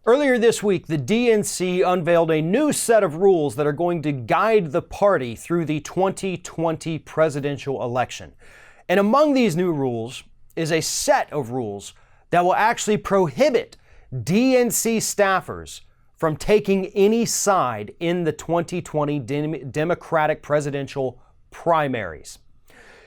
Earlier this week, the DNC unveiled a new set of rules that are going to guide the party through the 2020 presidential election. And among these new rules is a set of rules that will actually prohibit DNC staffers from taking any side in the 2020 Democratic presidential primaries.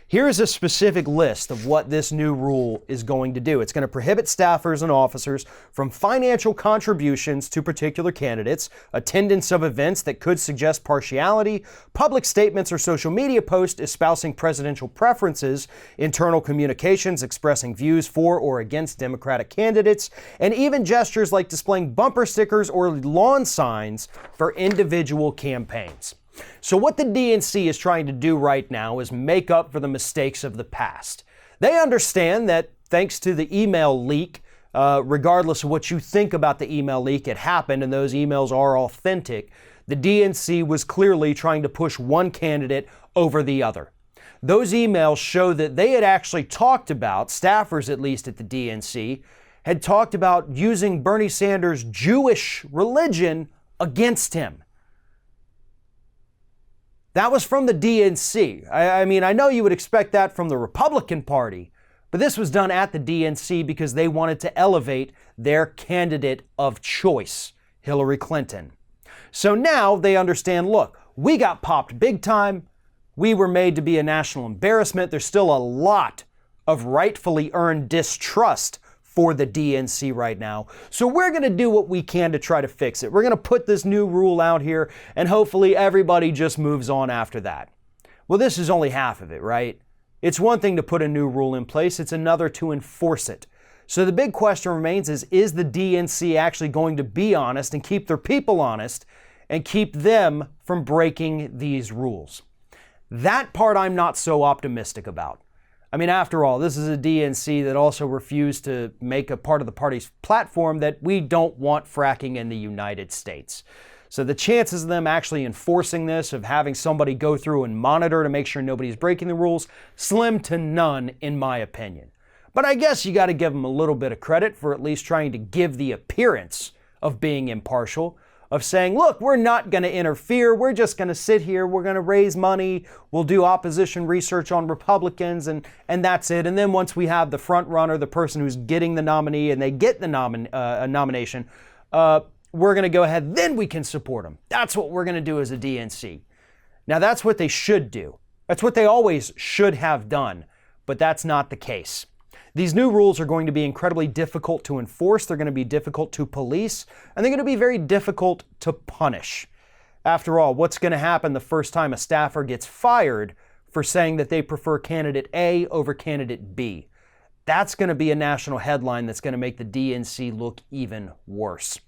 Here's a specific list of what this new rule is going to do. It's going to prohibit staffers and officers from financial contributions to particular candidates, attendance of events that could suggest partiality, public statements or social media posts espousing presidential preferences, internal communications expressing views for or against Democratic candidates, and even gestures like displaying bumper stickers or lawn signs for individual campaigns. So what the DNC is trying to do right now is make up for the mistakes of the past. They understand that thanks to the email leak, regardless of what you think about the email leak, it happened and those emails are authentic. The DNC was clearly trying to push one candidate over the other. Those emails show that they had actually talked about, staffers at least at the DNC, had talked about using Bernie Sanders' Jewish religion against him. That was from the DNC. I mean, I know you would expect that from the Republican Party, but this was done at the DNC because they wanted to elevate their candidate of choice, Hillary Clinton. So now they understand, look, we got popped big time. We were made to be a national embarrassment. There's still a lot of rightfully earned distrust for the DNC right now. So we're going to do what we can to try to fix it. We're going to put this new rule out here and hopefully everybody just moves on after that. Well, this is only half of it, right? It's one thing to put a new rule in place. It's another to enforce it. So the big question remains is the DNC actually going to be honest and keep their people honest and keep them from breaking these rules? That part I'm not so optimistic about. I mean, after all, this is a DNC that also refused to make a part of the party's platform that we don't want fracking in the United States. So the chances of them actually enforcing this, of having somebody go through and monitor to make sure nobody's breaking the rules, slim to none in my opinion. But I guess you got to give them a little bit of credit for at least trying to give the appearance of being impartial, of saying, look, we're not going to interfere. We're just going to sit here. We're going to raise money. We'll do opposition research on Republicans and that's it. And then once we have the front runner, the person who's getting the nominee and they get the nomination, we're going to go ahead. Then we can support them. That's what we're going to do as a DNC. Now, that's what they should do. That's what they always should have done. But that's not the case. These new rules are going to be incredibly difficult to enforce. They're going to be difficult to police, and they're going to be very difficult to punish. After all, what's going to happen the first time a staffer gets fired for saying that they prefer candidate A over candidate B? That's going to be a national headline that's going to make the DNC look even worse.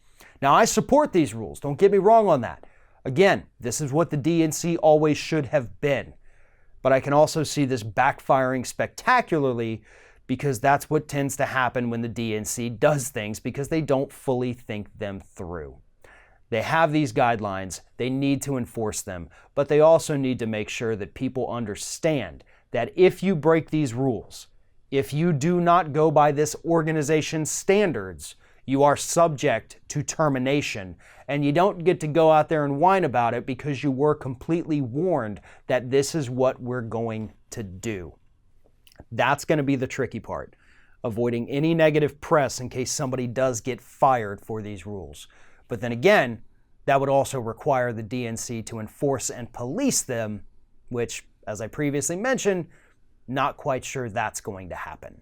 Now, I support these rules. Don't get me wrong on that. Again, this is what the DNC always should have been. But I can also see this backfiring spectacularly because that's what tends to happen when the DNC does things because they don't fully think them through. They have these guidelines, they need to enforce them, but they also need to make sure that people understand that if you break these rules, if you do not go by this organization's standards, you are subject to termination, and you don't get to go out there and whine about it because you were completely warned that this is what we're going to do. That's going to be the tricky part, avoiding any negative press in case somebody does get fired for these rules. But then again, that would also require the DNC to enforce and police them, which, as I previously mentioned, not quite sure that's going to happen.